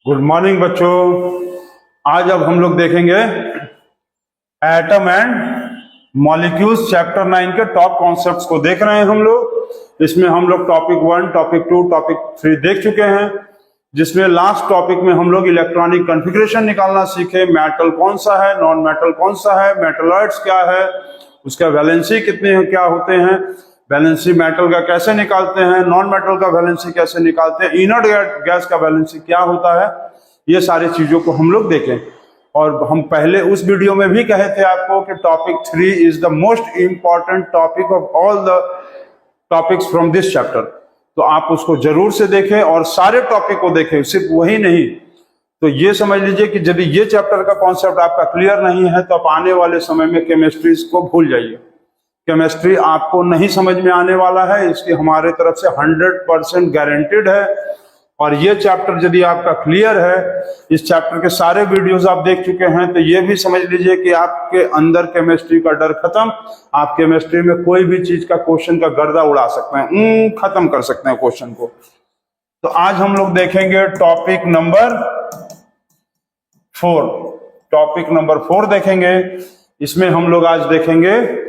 Good morning बच्चों। आज अब हम लोग देखेंगे एटम एंड मॉलिक्यूल्स चैप्टर 9 के टॉप कॉन्सेप्ट्स को देख रहे हैं हम लोग। इसमें हम लोग टॉपिक 1, टॉपिक 2, टॉपिक 3 देख चुके हैं, जिसमें लास्ट टॉपिक में हम लोग इलेक्ट्रॉनिक कॉन्फ़िगरेशन निकालना सीखे। मेटल कौन सा है, नॉन मेटल कौन सा है, मेटलॉइड्स क्या है, उसका वैलेंसी कितने क्या होते हैं, वैलेंसी मेटल का कैसे निकालते हैं, नॉन मेटल का वैलेंसी कैसे निकालते हैं, इनर्ट गैस का वैलेंसी क्या होता है, ये सारी चीजों को हम लोग देखें। और हम पहले उस वीडियो में भी कहे थे आपको कि topic 3 is the most important topic of all the topics from this chapter. तो आप उसको जरूर से देखें और सारे टॉपिक को देखें, सिर्फ वही नहीं। तो ये समझ लीजिए कि यदि ये चैप्टर का कॉन्सेप्ट आपका क्लियर नहीं है तो आप आने वाले समय में केमिस्ट्री को भूल जाइए। केमिस्ट्री आपको नहीं समझ में आने वाला है, इसकी हमारे तरफ से 100% गारंटेड है। और ये चैप्टर यदि आपका क्लियर है, इस चैप्टर के सारे वीडियोस आप देख चुके हैं, तो ये भी समझ लीजिए कि आपके अंदर केमिस्ट्री का डर खत्म। आप केमिस्ट्री में कोई भी चीज का क्वेश्चन का गर्दा उड़ा सकते हैं, खत्म कर सकते हैं क्वेश्चन को। तो आज हम लोग देखेंगे टॉपिक नंबर 4। टॉपिक नंबर 4 देखेंगे। इसमें हम लोग आज देखेंगे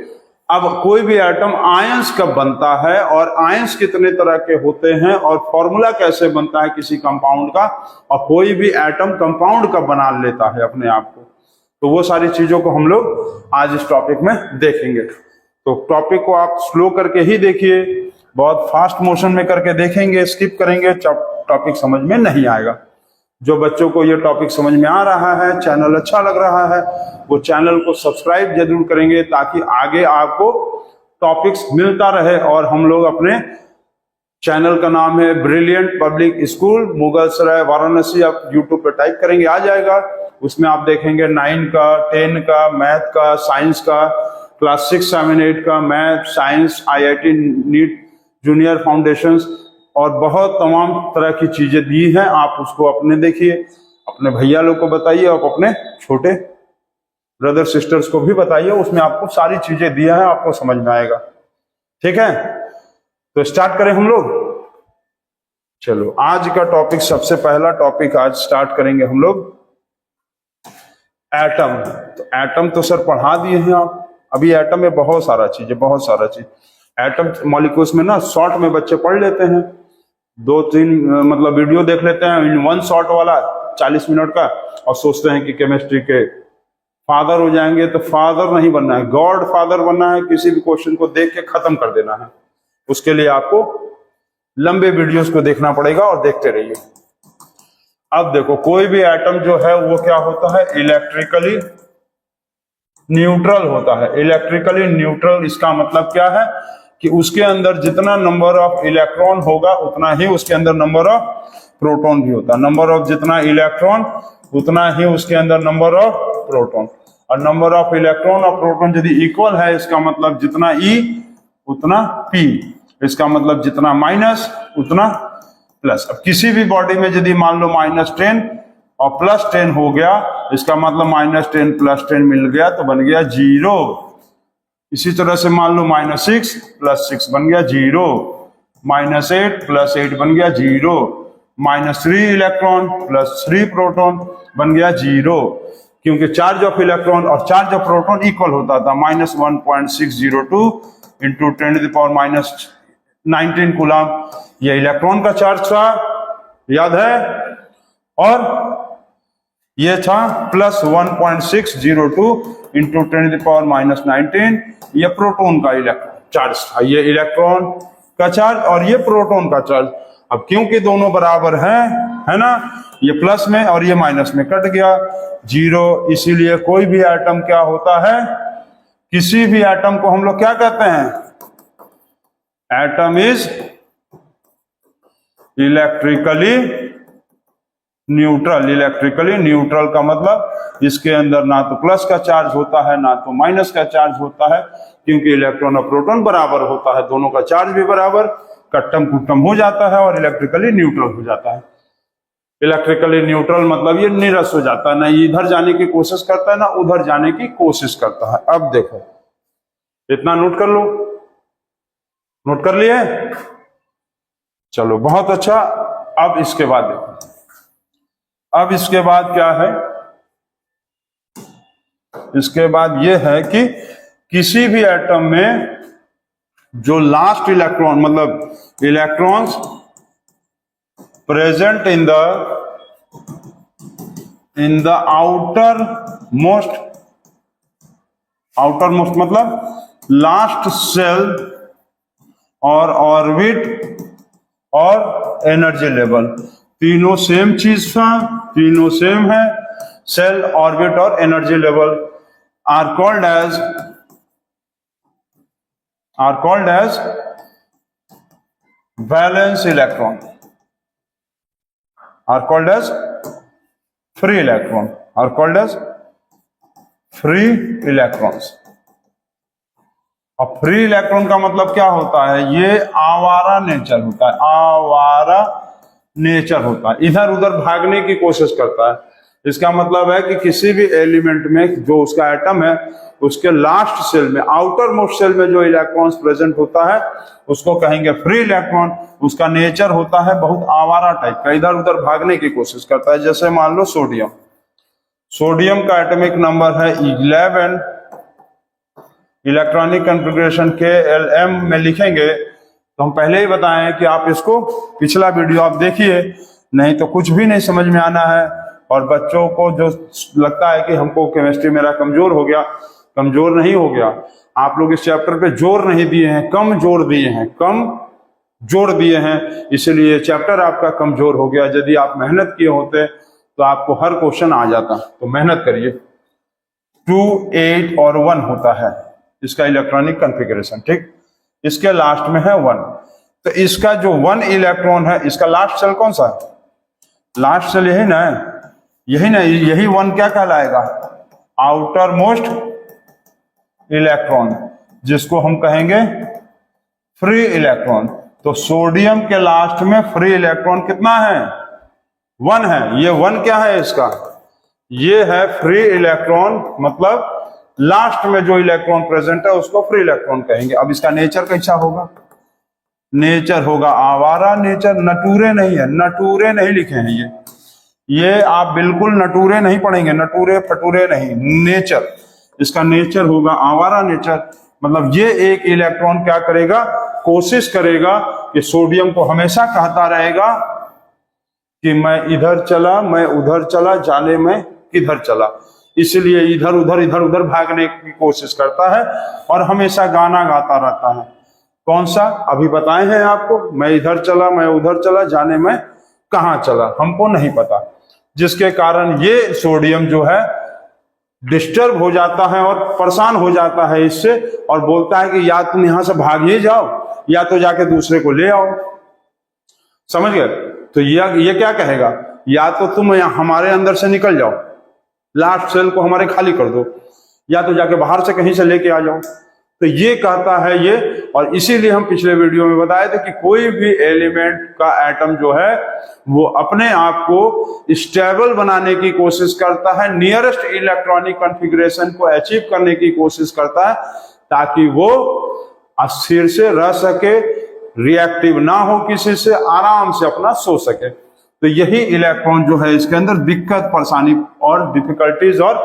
अब कोई भी एटम आयंस कब बनता है और आयंस कितने तरह के होते हैं और फॉर्मूला कैसे बनता है किसी कंपाउंड का, और कोई भी एटम कंपाउंड कब बना लेता है अपने आप को। तो वो सारी चीजों को हम लोग आज इस टॉपिक में देखेंगे। तो टॉपिक को आप स्लो करके ही देखिए, बहुत फास्ट मोशन में करके देखेंगे, स्किप करेंगे टॉपिक समझ में नहीं आएगा। जो बच्चों को ये टॉपिक समझ में आ रहा है, चैनल अच्छा लग रहा है, वो चैनल को सब्सक्राइब जरूर करेंगे ताकि आगे आपको टॉपिक्स मिलता रहे। और हम लोग अपने चैनल का नाम है brilliant public school Mughalsarai Varanasi. आप यूट्यूब पे टाइप करेंगे आ जाएगा। उसमें आप देखेंगे 9 का, 10 का, मैथ का, साइंस का, क्लास 6, 7, 8 का math, science, IIT NEET junior foundations और बहुत तमाम तरह की चीजें दी हैं। आप उसको अपने देखिए, अपने भैया लोग को बताइए, आप अपने छोटे ब्रदर सिस्टर्स को भी बताइए, उसमें आपको सारी चीजें दिया है, आपको समझ में आएगा। ठीक है, तो स्टार्ट करें हम लोग। चलो आज का टॉपिक, सबसे पहला टॉपिक आज स्टार्ट करेंगे हम लोग एटम। तो एटम तो सर पढ़ा दिए हैं आप, अभी एटम में बहुत सारा चीज है, बहुत सारा चीज। एटम मॉलिक्यूल्स में ना शॉर्ट में बच्चे पढ़ लेते हैं, 2-3 मतलब वीडियो देख लेते हैं इन वन शॉट वाला 40 मिनट का, और सोचते हैं कि केमिस्ट्री के फादर हो जाएंगे। तो फादर नहीं बनना है, गॉड फादर बनना है। किसी भी क्वेश्चन को देख के खत्म कर देना है। उसके लिए आपको लंबे वीडियोस को देखना पड़ेगा और देखते रहिए। अब देखो, कोई भी एटम जो है वो क्या होता है, इलेक्ट्रिकली न्यूट्रल होता है। इलेक्ट्रिकली न्यूट्रल, इसका मतलब क्या है कि उसके अंदर जितना नंबर ऑफ इलेक्ट्रॉन होगा उतना ही उसके अंदर नंबर ऑफ प्रोटॉन भी होता है। नंबर ऑफ जितना इलेक्ट्रॉन उतना ही उसके अंदर नंबर ऑफ प्रोटॉन। और नंबर ऑफ इलेक्ट्रॉन और प्रोटॉन यदि इक्वल है, इसका मतलब जितना E उतना P, इसका मतलब जितना माइनस उतना प्लस। अब किसी भी बॉडी में यदि मान लो -10 और +10 हो गया, इसका मतलब -10 + 10 मिल गया तो बन गया 0। इसी तरह से मान लो -6 + 6 बन गया 0, -8 + 8 बन गया 0, -3 इलेक्ट्रॉन + 3 प्रोटॉन बन गया 0। क्योंकि चार्ज ऑफ इलेक्ट्रॉन और चार्ज ऑफ प्रोटॉन इक्वल होता था। -1.602 इंटू 10⁻⁻19 कूलम ये इलेक्ट्रॉन का चार्ज था, याद है। और ये था +1.602 इंटू 10⁻⁻19 ये प्रोटॉन का इलेक्ट्रॉन चार्ज था। ये इलेक्ट्रॉन का चार्ज और ये प्रोटॉन का चार्ज। अब क्योंकि दोनों बराबर हैं, है ना, ये प्लस में और ये माइनस में कट गया 0। इसीलिए कोई भी एटम क्या होता है, किसी भी एटम को हम लोग क्या कहते हैं, atom is electrically neutral. Electrically neutral का मतलब इसके अंदर ना तो प्लस का चार्ज होता है ना तो माइनस का चार्ज होता है, क्योंकि इलेक्ट्रॉन और प्रोटॉन बराबर होता है, दोनों का चार्ज भी बराबर, कट्टम कुट्टम हो जाता है और इलेक्ट्रिकली न्यूट्रल हो जाता है। इलेक्ट्रिकली न्यूट्रल मतलब ये निरस हो जाता है, ना इधर जाने की कोशिश करता है ना उधर जाने की कोशिश करता है। अब देखो, इतना नोट कर लो, नोट कर लिए, चलो बहुत अच्छा। अब इसके बाद देखो, अब इसके बाद क्या है, इसके बाद यह है कि किसी भी एटम में जो लास्ट इलेक्ट्रॉन, मतलब electrons present in the outermost मतलब लास्ट सेल और ऑर्बिट और एनर्जी लेवल, तीनों सेम चीज था, तीनों सेम है। सेल, ऑर्बिट और energy level are called as valence electron, are called as free electron, are called as free electrons. अब फ्री इलेक्ट्रॉन का मतलब क्या होता है, ये आवारा नेचर होता है, आवारा नेचर होता है, इधर उधर भागने की कोशिश करता है। इसका मतलब है कि किसी भी एलिमेंट में जो उसका एटम है, उसके लास्ट सेल में, आउटर मोस्ट सेल में जो इलेक्ट्रॉन्स प्रेजेंट होता है उसको कहेंगे फ्री इलेक्ट्रॉन। उसका नेचर होता है बहुत आवारा टाइप का, इधर उधर भागने की कोशिश करता है। जैसे मान लो सोडियम, सोडियम का एटॉमिक नंबर है 11, इलेक्ट्रॉनिक कॉन्फ़िगरेशन KLm में लिखेंगे तो हम पहले ही बताएं कि आप इसको पिछला वीडियो आप देखिए, नहीं तो कुछ भी नहीं समझ में आना है। और बच्चों को जो लगता है कि हमको केमिस्ट्री मेरा कमजोर हो गया, कमजोर नहीं हो गया, आप लोग इस चैप्टर पे जोर नहीं दिए हैं, कम जोर दिए हैं, कम जोर दिए हैं, इसलिए चैप्टर आपका कमजोर हो गया। यदि आप मेहनत किए होते तो आपको हर क्वेश्चन आ जाता। तो मेहनत करिए। 2, 8 और 1 होता है इसका इलेक्ट्रॉनिक कॉन्फ़िगरेशन, ठीक। इसके लास्ट में है 1, तो इसका जो 1 इलेक्ट्रॉन है, इसका लास्ट सेल कौन सा है, लास्ट सेल यही ना है, यही ना, यही 1 क्या कहलाएगा, आउटर मोस्ट इलेक्ट्रॉन, जिसको हम कहेंगे फ्री इलेक्ट्रॉन। तो सोडियम के लास्ट में फ्री इलेक्ट्रॉन कितना है, 1 है। ये 1 क्या है इसका, ये है फ्री इलेक्ट्रॉन, मतलब लास्ट में जो इलेक्ट्रॉन प्रेजेंट है उसको फ्री इलेक्ट्रॉन कहेंगे। अब इसका नेचर कैसा होगा, नेचर होगा आवारा नेचर, नटूरे नहीं है, नटूरे नहीं लिखे हैं ये आप बिल्कुल नटूरे नहीं पढ़ेंगे, नटूरे फटूरे नहीं, नेचर, इसका नेचर होगा आवारा नेचर। मतलब ये एक इलेक्ट्रॉन क्या करेगा, कोशिश करेगा कि सोडियम को हमेशा कहता रहेगा कि मैं इधर चला, मैं उधर चला, जाने में किधर चला, इसलिए इधर उधर भागने की कोशिश करता है और हमेशा गाना गाता रहता है। कौन सा, अभी बताए हैं आपको, मैं इधर चला, मैं उधर चला, जाने में कहां चला, हमको नहीं पता। जिसके कारण ये सोडियम जो है डिस्टर्ब हो जाता है और परेशान हो जाता है इससे, और बोलता है कि या तुम यहां से भाग ही जाओ या तो जाके दूसरे को ले आओ। समझ गए? तो ये क्या कहेगा, या तो तुम हमारे अंदर से निकल जाओ, लास्ट सेल को हमारे खाली कर दो, या तो जाके बाहर से कहीं से लेके आ जाओ। तो ये कहता है ये, और इसीलिए हम पिछले वीडियो में बताए थे कि कोई भी एलिमेंट का एटम जो है वो अपने आप को स्टेबल बनाने की कोशिश करता है, नियरेस्ट इलेक्ट्रॉनिक कॉन्फ़िगरेशन को अचीव करने की कोशिश करता है, ताकि वो अस्थिर से रह सके, रिएक्टिव ना हो किसी से, आराम से अपना सो सके। तो यही इलेक्ट्रॉन जो है इसके अंदर दिक्कत, परेशानी और डिफिकल्टीज और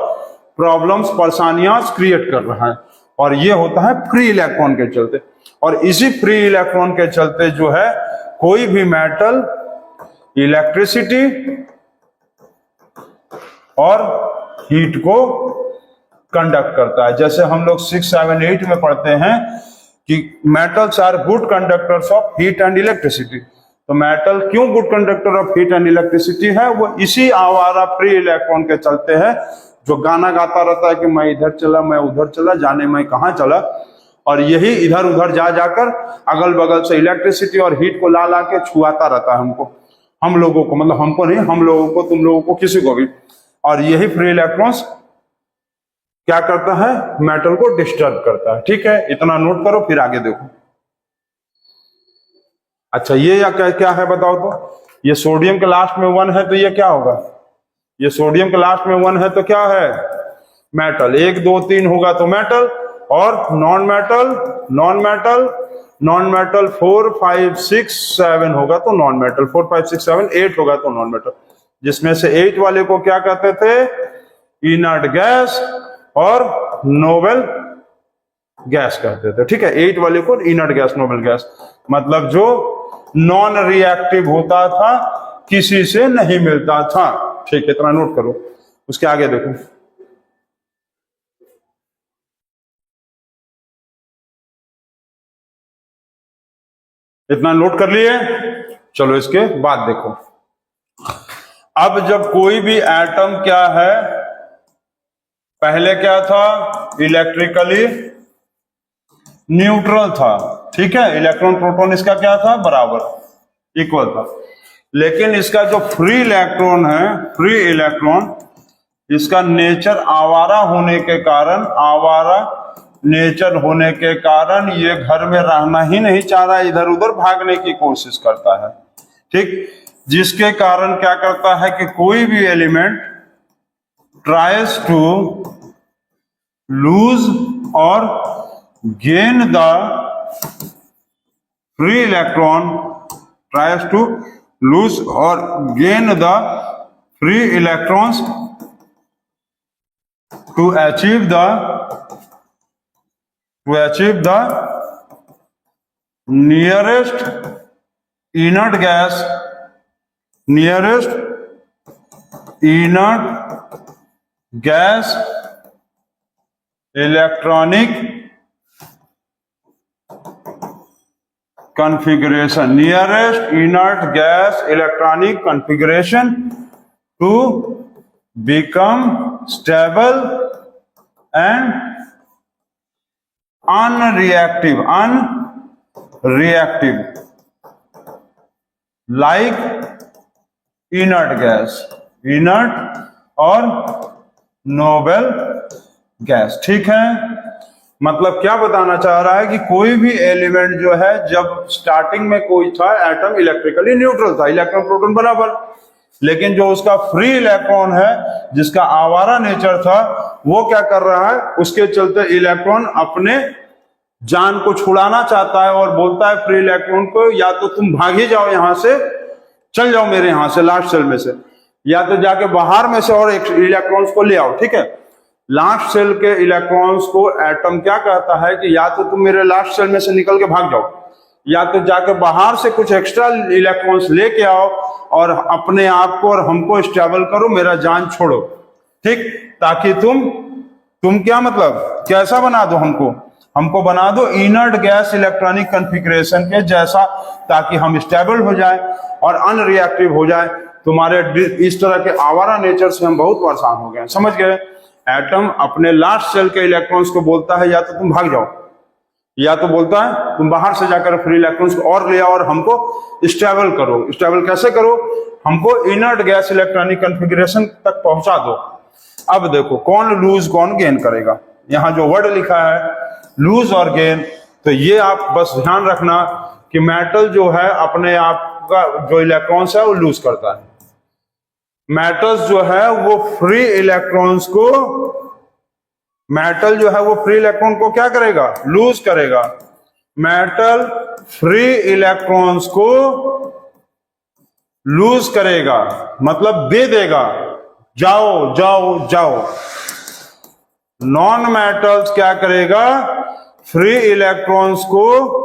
प्रॉब्लम्स, परेशानियां क्रिएट कर रहा है, और ये होता है फ्री इलेक्ट्रॉन के चलते। और इसी फ्री इलेक्ट्रॉन के चलते जो है कोई भी मेटल इलेक्ट्रिसिटी और हीट को कंडक्ट करता है। जैसे हम लोग 6, 7, 8 में पढ़ते हैं कि metals are good conductors of heat and electricity. तो मेटल क्यों good conductor of heat and electricity है, वो इसी आवारा फ्री इलेक्ट्रॉन के चलते है, जो गाना गाता रहता है कि मैं इधर चला, मैं उधर चला, जाने मैं कहां चला, और यही इधर उधर जा जाकर अगल बगल से इलेक्ट्रिसिटी और हीट को ला ला के छुआता रहता है हमको, हम लोगों को, मतलब हमको नहीं, हम लोगों को, तुम लोगों को, किसी को भी। और यही फ्री इलेक्ट्रॉन्स क्या करता है, मेटल को डिस्टर्ब करता है। ठीक है, इतना नोट करो, फिर आगे देखो। अच्छा, ये या क्या है बताओ तो, ये सोडियम के लास्ट में 1 है तो ये क्या होगा, ये सोडियम के लास्ट में 1 है तो क्या है, मेटल। 1, 2, 3 होगा तो मेटल, और non metal, non metal, non metal 4, 5, 6, 7 होगा तो नॉन मेटल, 4, 5, 6, 7, 8 होगा तो नॉन मेटल। जिसमें से 8 वाले को क्या कहते थे, इनर्ट गैस और नोबल गैस कहते थे। ठीक है, 8 वाले को इनर्ट गैस नोबल गैस, मतलब जो नॉन रिएक्टिव होता था, किसी से नहीं मिलता था। ठीक है, इतना नोट करो। उसके आगे देखो, इतना नोट कर लिए। चलो इसके बाद देखो, अब जब कोई भी एटम क्या है, पहले क्या था, इलेक्ट्रिकली न्यूट्रल था। ठीक है, इलेक्ट्रॉन प्रोटॉन इसका क्या था, बराबर, इक्वल था। लेकिन इसका जो फ्री इलेक्ट्रॉन है, फ्री इलेक्ट्रॉन, इसका नेचर आवारा होने के कारण, आवारा नेचर होने के कारण ये घर में रहना ही नहीं चाह रहा, इधर उधर भागने की कोशिश करता है। ठीक, जिसके कारण क्या करता है कि कोई भी element tries to lose or gain the free electron, tries to lose or gain the free electrons to achieve the nearest inert gas, electronic configuration, nearest inert gas electronic configuration to become stable and unreactive like inert gas, inert और noble gas. ठीक है, मतलब क्या बताना चाह रहा है कि कोई भी एलिमेंट जो है, जब स्टार्टिंग में कोई था एटम इलेक्ट्रिकली न्यूट्रल था, इलेक्ट्रॉन प्रोटॉन बराबर, लेकिन जो उसका फ्री इलेक्ट्रॉन है, जिसका आवारा नेचर था, वो क्या कर रहा है, उसके चलते इलेक्ट्रॉन अपने जान को छुड़ाना चाहता है और बोलता है फ्री इलेक्ट्रॉन को, या तो तुम भाग ही जाओ यहां से, चल जाओ मेरे यहां से लास्ट सेल में से, या तो जाके बाहर में से और इलेक्ट्रॉन्स को ले आओ। ठीक है, लास्ट सेल के इलेक्ट्रॉन्स को एटम क्या कहता है कि या तो तुम मेरे लास्ट सेल में से निकल के भाग जाओ, या तो जाके बाहर से कुछ एक्स्ट्रा इलेक्ट्रॉन्स लेके आओ और अपने आप को और हमको स्टेबल करो, मेरा जान छोड़ो। ठीक, ताकि तुम क्या मतलब कैसा बना दो, हमको बना दो इनर्ट गैस इलेक्ट्रॉनिक कॉन्फ़िगरेशन के जैसा, ताकि हम स्टेबल हो जाए और अनरिएक्टिव हो जाए। तुम्हारे इस तरह के आवारा नेचर से हम बहुत परेशान हो गए। समझ गए? एटम अपने लास्ट सेल के इलेक्ट्रॉन्स को बोलता है या तो तुम भाग जाओ, या तो बोलता है तुम बाहर से जाकर फ्री इलेक्ट्रॉन्स को और ले आओ और हमको स्टेबल करो। स्टेबल कैसे करो? हमको इनर्ट गैस इलेक्ट्रॉनिक कॉन्फ़िगरेशन तक पहुंचा दो। अब देखो कौन लूज कौन गेन करेगा। यहां जो वर्ड लिखा है लूज और गेन, तो ये आप बस ध्यान रखना कि मेटल जो है अपने आप का जो इलेक्ट्रॉन्स है वो लूज करता है। मेटल्स जो है वो फ्री इलेक्ट्रॉन्स को, मेटल जो है वो फ्री इलेक्ट्रॉन को क्या करेगा? लूज करेगा। मेटल फ्री इलेक्ट्रॉन्स को लूज करेगा, मतलब दे देगा, जाओ जाओ जाओ। नॉन मेटल्स क्या करेगा? फ्री इलेक्ट्रॉन्स को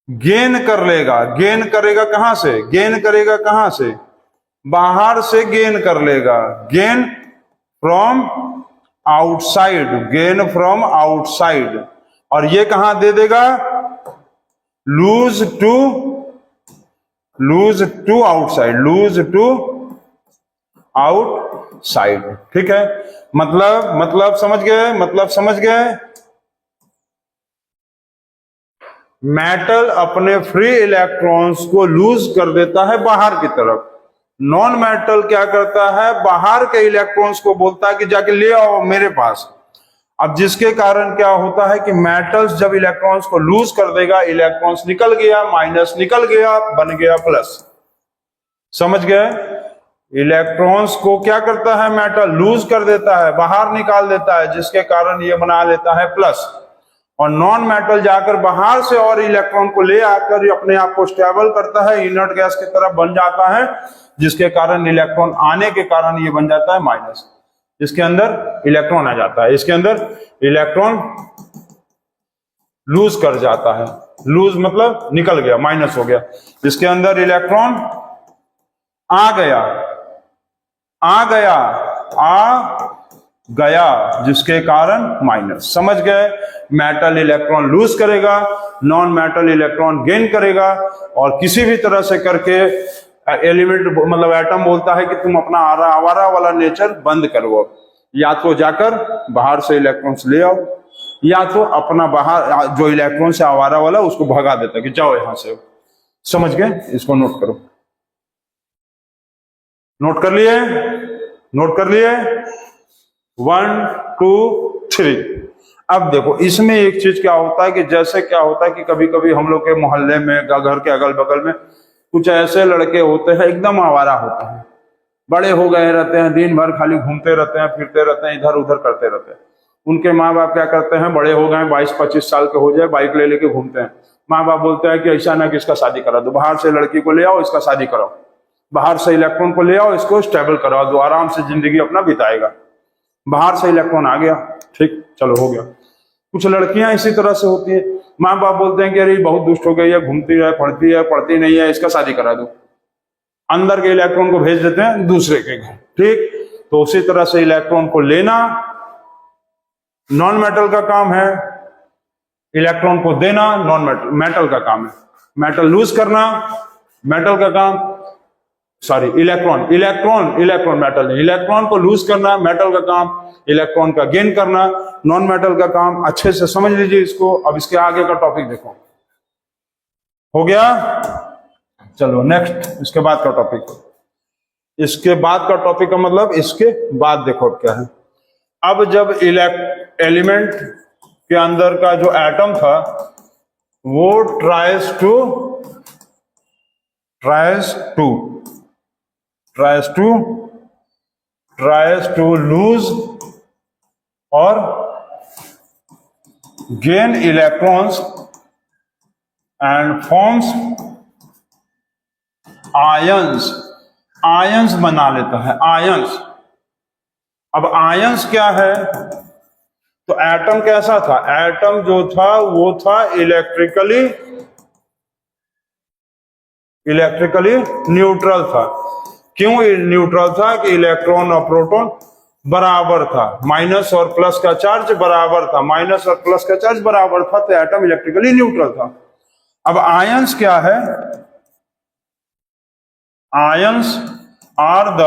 गेन कर लेगा। गेन करेगा कहां से? गेन करेगा कहां से? बाहर से गेन कर लेगा। Gain from outside, gain from outside. और ये कहां दे देगा? Lose to outside, lose to outside. ठीक है, मतलब समझ गए? मतलब समझ गए? मेटल अपने फ्री इलेक्ट्रॉन्स को लूज कर देता है बाहर की तरफ। नॉन मेटल क्या करता है? बाहर के इलेक्ट्रॉन्स को बोलता है कि जाके ले आओ मेरे पास। अब जिसके कारण क्या होता है कि मेटल्स जब इलेक्ट्रॉन्स को लूज कर देगा, इलेक्ट्रॉन्स निकल गया, माइनस निकल गया, बन गया प्लस। समझ गए? इलेक्ट्रॉन्स को क्या करता है? मेटल लूज कर देता है, बाहर निकाल देता है, जिसके कारण ये बना लेता है प्लस। और नॉन मेटल जाकर बाहर से और इलेक्ट्रॉन को ले आकर अपने आप को स्टेबल करता है, इनर्ट गैस की तरफ बन जाता है, जिसके कारण इलेक्ट्रॉन आने के कारण ये बन जाता है माइनस। इसके अंदर इलेक्ट्रॉन आ जाता है, इसके अंदर इलेक्ट्रॉन लूज कर जाता है, लूज मतलब निकल गया, माइनस हो गया। इसके अंदर इलेक्ट्रॉन आ गया, जिसके कारण माइनस। समझ गए? मेटल इलेक्ट्रॉन लूज करेगा, नॉन मेटल इलेक्ट्रॉन गेन करेगा, और किसी भी तरह से करके एलिमेंट मतलब एटम बोलता है कि तुम अपना आवारा वाला नेचर बंद करो, या तो जाकर बाहर से इलेक्ट्रॉन्स ले आओ, या तो अपना बाहर जो इलेक्ट्रॉन से आवारा वाला उसको भगा देता कि जाओ यहां से। समझ गए? इसको नोट करो। नोट कर लिए? नोट कर लिए? 1 2 3। अब देखो इसमें एक चीज क्या होता है कि जैसे क्या होता है कि कभी कभी हम लोग के मोहल्ले में, घर के अगल बगल में कुछ ऐसे लड़के होते हैं एकदम आवारा होते हैं, बड़े हो गए रहते हैं, दिन भर खाली घूमते रहते हैं, फिरते रहते हैं, इधर उधर करते रहते हैं। उनके माँ बाप क्या करते हैं, बड़े हो गए 22-25 साल के हो जाए, बाइक ले लेके घूमते हैं। माँ बाप बोलते हैं कि ऐसा ना कि इसका शादी करा दो, बाहर से लड़की को ले आओ, इसका शादी कराओ, बाहर से इलेक्ट्रॉन को ले आओ, इसको स्टेबल कराओ, जो आराम से जिंदगी अपना बिताएगा। बाहर से इलेक्ट्रॉन आ गया, ठीक, चलो हो गया। कुछ लड़कियां इसी तरह से होती है, माँ बाप बोलते हैं कि अरे बहुत दुष्ट हो गई है, घूमती है, पढ़ती नहीं है, इसका शादी करा दो। अंदर के इलेक्ट्रॉन को भेज देते हैं दूसरे के घर, ठीक। तो उसी तरह से इलेक्ट्रॉन को लेना नॉन मेटल का काम है, इलेक्ट्रॉन को देना नॉन मेटल का काम है। मेटल लूज करना मेटल का काम, सॉरी इलेक्ट्रॉन मेटल नहीं, इलेक्ट्रॉन को लूज करना मेटल का काम, इलेक्ट्रॉन का गेन करना नॉन मेटल का काम। अच्छे से समझ लीजिए इसको। अब इसके आगे का टॉपिक देखो, हो गया? चलो नेक्स्ट, इसके बाद का टॉपिक। इसके बाद का टॉपिक का मतलब इसके बाद देखो क्या है। अब जब एलिमेंट के अंदर का जो एटम था वो tries to lose or gain electrons and forms ions बना लेता है, आयंस। अब आयंस क्या है? तो एटम कैसा था? एटम जो था वो था इलेक्ट्रिकली न्यूट्रल था। क्यों न्यूट्रल था? कि इलेक्ट्रॉन और प्रोटॉन बराबर था, माइनस और प्लस का चार्ज बराबर था, माइनस और प्लस का चार्ज बराबर था, तो एटम इलेक्ट्रिकली न्यूट्रल था। अब आयंस क्या है? Ions are the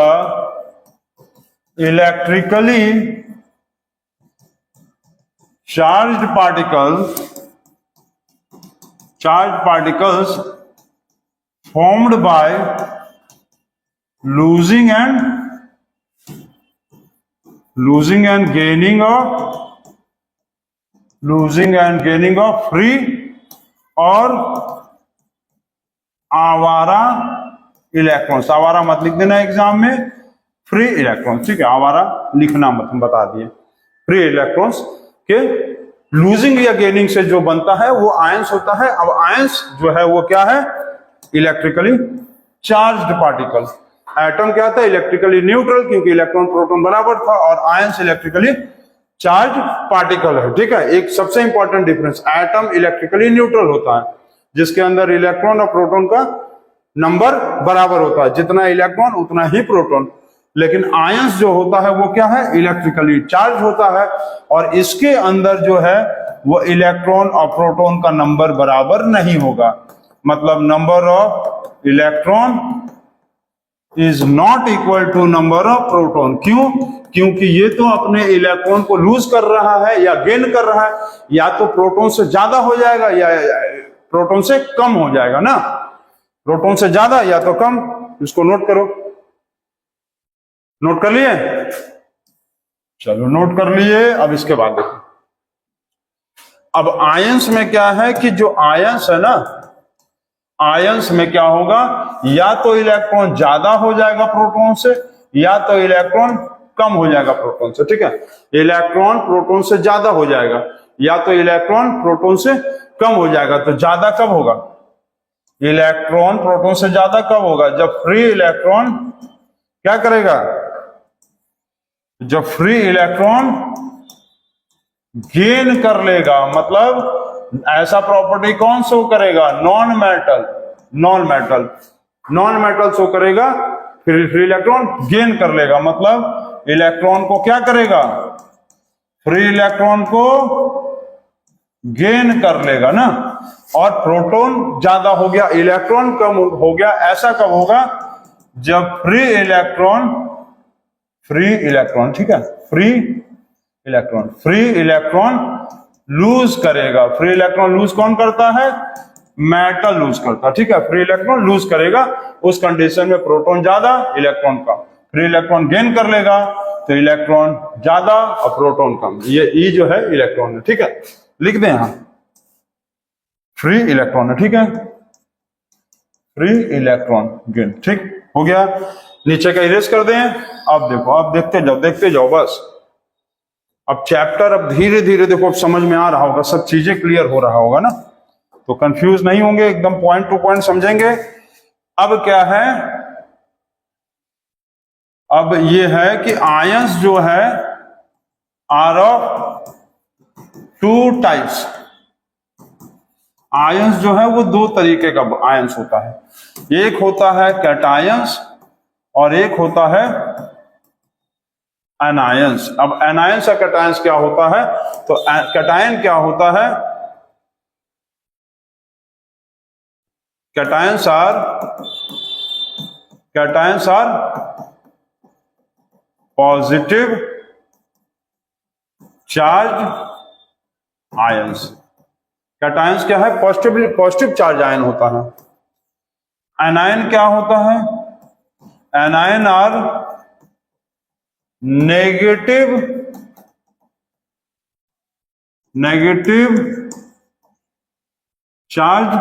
electrically charged particles formed by losing and gaining of free और आवारा इलेक्ट्रॉन्स। आवारा मत लिख देना एग्जाम में, फ्री इलेक्ट्रॉन्स, ठीक है। आवारा लिखना मत, हम बता दिए। फ्री इलेक्ट्रॉन्स के लूजिंग या गेनिंग से जो बनता है वो आयंस होता है। अब आयंस जो है वो क्या है? Electrically charged particle. एटम क्या था? इलेक्ट्रिकली न्यूट्रल, क्योंकि इलेक्ट्रॉन प्रोटॉन बराबर था, और आयंस इलेक्ट्रिकली चार्ज पार्टिकल है, ठीक है। एक सबसे important difference, atom electrically neutral होता है जिसके अंदर इलेक्ट्रॉन और प्रोटॉन का नंबर बराबर होता है, जितना इलेक्ट्रॉन उतना ही प्रोटॉन। लेकिन आयंस जो होता है वो क्या है? इलेक्ट्रिकली चार्ज होता है, और इसके अंदर जो है वो इलेक्ट्रॉन और प्रोटॉन का नंबर बराबर नहीं होगा। मतलब number of electron is not equal to number of proton. क्यों? क्योंकि ये तो अपने इलेक्ट्रॉन को लूज कर रहा है या गेन कर रहा है, या तो प्रोटॉन से ज्यादा हो जाएगा या प्रोटॉन से कम हो जाएगा ना। प्रोटॉन से ज्यादा या तो कम, इसको नोट करो। नोट कर लिए? चलो नोट कर लिए। अब इसके बाद देखो, अब आयंस में क्या है कि जो आयंस है ना, आयंस में क्या होगा? या तो इलेक्ट्रॉन ज्यादा हो जाएगा प्रोटॉन से, या तो इलेक्ट्रॉन कम हो जाएगा प्रोटॉन से, ठीक है। इलेक्ट्रॉन प्रोटॉन से ज्यादा हो जाएगा, या तो इलेक्ट्रॉन प्रोटॉन से कम हो जाएगा। तो ज्यादा कब होगा? इलेक्ट्रॉन प्रोटॉन से ज्यादा कब होगा? जब फ्री इलेक्ट्रॉन क्या करेगा? जब फ्री इलेक्ट्रॉन गेन कर लेगा। मतलब ऐसा प्रॉपर्टी कौन शो करेगा? नॉन मेटल शो करेगा। फिर फ्री इलेक्ट्रॉन गेन कर लेगा, मतलब इलेक्ट्रॉन को क्या करेगा? फ्री इलेक्ट्रॉन को गेन कर लेगा ना। और प्रोटॉन ज्यादा हो गया, इलेक्ट्रॉन कम हो गया। ऐसा कब होगा? जब फ्री इलेक्ट्रॉन ठीक है, फ्री इलेक्ट्रॉन लूज करेगा। फ्री इलेक्ट्रॉन लूज कौन करता है? मेटल लूज करता है, ठीक है। फ्री इलेक्ट्रॉन लूज करेगा, उस कंडीशन में प्रोटॉन ज्यादा, इलेक्ट्रॉन कम। फ्री इलेक्ट्रॉन गेन कर लेगा तो इलेक्ट्रॉन ज्यादा और प्रोटॉन कम। ये ई जो है इलेक्ट्रॉन है, ठीक है। लिख दें यहां फ्री इलेक्ट्रॉन है, ठीक है। फ्री इलेक्ट्रॉन गेन, ठीक हो गया। नीचे का इरेज कर दें। अब देखो, अब देखते जाओ बस। अब चैप्टर अब धीरे धीरे देखो, अब समझ में आ रहा होगा, सब चीजें क्लियर हो रहा होगा ना, तो कंफ्यूज नहीं होंगे, एकदम पॉइंट टू पॉइंट समझेंगे। अब क्या है? अब ये है कि आयंस जो है are of two types. Ions जो है वो दो तरीके का आयंस होता है। एक होता है कैटायंस और एक होता है एनायंस। अब एनायंस और कैटायंस क्या होता है? तो कैटायन क्या होता है? Cations are positive charge ions. Cations क्या है? पॉजिटिव चार्ज आयन होता है। एनायन क्या होता है? Anion are negative charge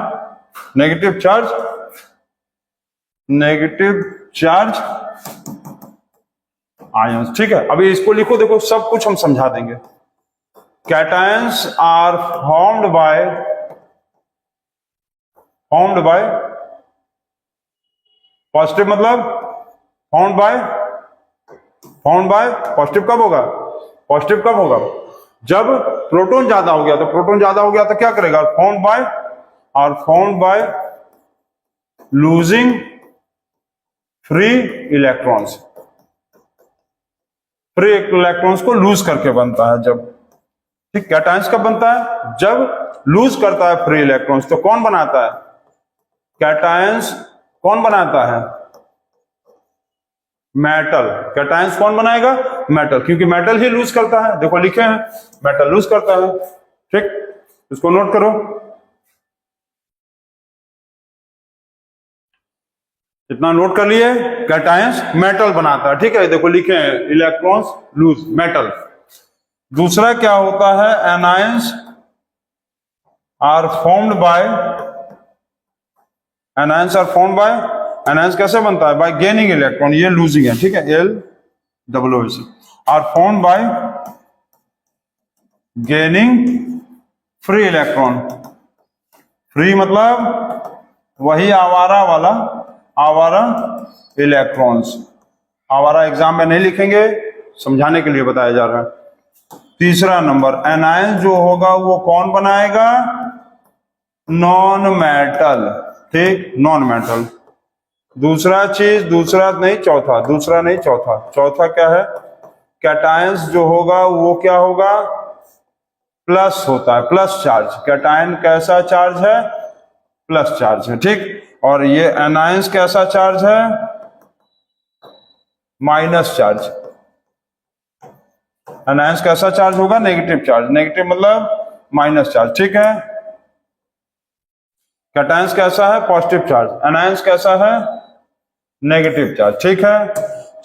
ions, ठीक है। अभी इसको लिखो, देखो सब कुछ हम समझा देंगे। Cations are formed by positive, मतलब फाउंड बाय पॉजिटिव कब होगा? जब प्रोटॉन ज्यादा हो गया। तो प्रोटॉन ज्यादा हो गया तो क्या करेगा? Found by losing free electrons. Free electrons को लूज करके बनता है जब, ठीक। कैटायंस कब बनता है? जब लूज करता है फ्री इलेक्ट्रॉन्स। तो कौन बनाता है? कैटायंस कौन बनाता है? मेटल। कैटायंस कौन बनाएगा? मेटल, क्योंकि मेटल ही लूज करता है। देखो लिखे हैं, मेटल लूज करता है, ठीक। इसको नोट करो। इतना नोट कर लिए, कैटायंस मेटल बनाता है, ठीक है। देखो लिखे हैं, इलेक्ट्रॉन्स लूज, मेटल। दूसरा क्या होता है? Anions are formed by anions कैसे बनता है? By gaining electron. ये लूजिंग है, ठीक है, LOOC। Are formed by gaining free electron. Free मतलब वही आवारा इलेक्ट्रॉन्स। आवारा एग्जाम में नहीं लिखेंगे, समझाने के लिए बताया जा रहा है। तीसरा नंबर, एनायंस जो होगा वो कौन बनाएगा? नॉन मेटल, ठीक, नॉन मेटल। दूसरा चौथा क्या है? कैटायंस जो होगा वो क्या होगा? प्लस होता है, प्लस चार्ज। कैटायन कैसा चार्ज है? प्लस चार्ज है, ठीक। और ये एनायंस कैसा चार्ज है? Minus charge. एनायंस कैसा चार्ज होगा? Negative charge. नेगेटिव मतलब माइनस चार्ज, ठीक है। कैटायंस कैसा है? Positive charge. एनायंस कैसा है? नेगेटिव चार्ज, ठीक है।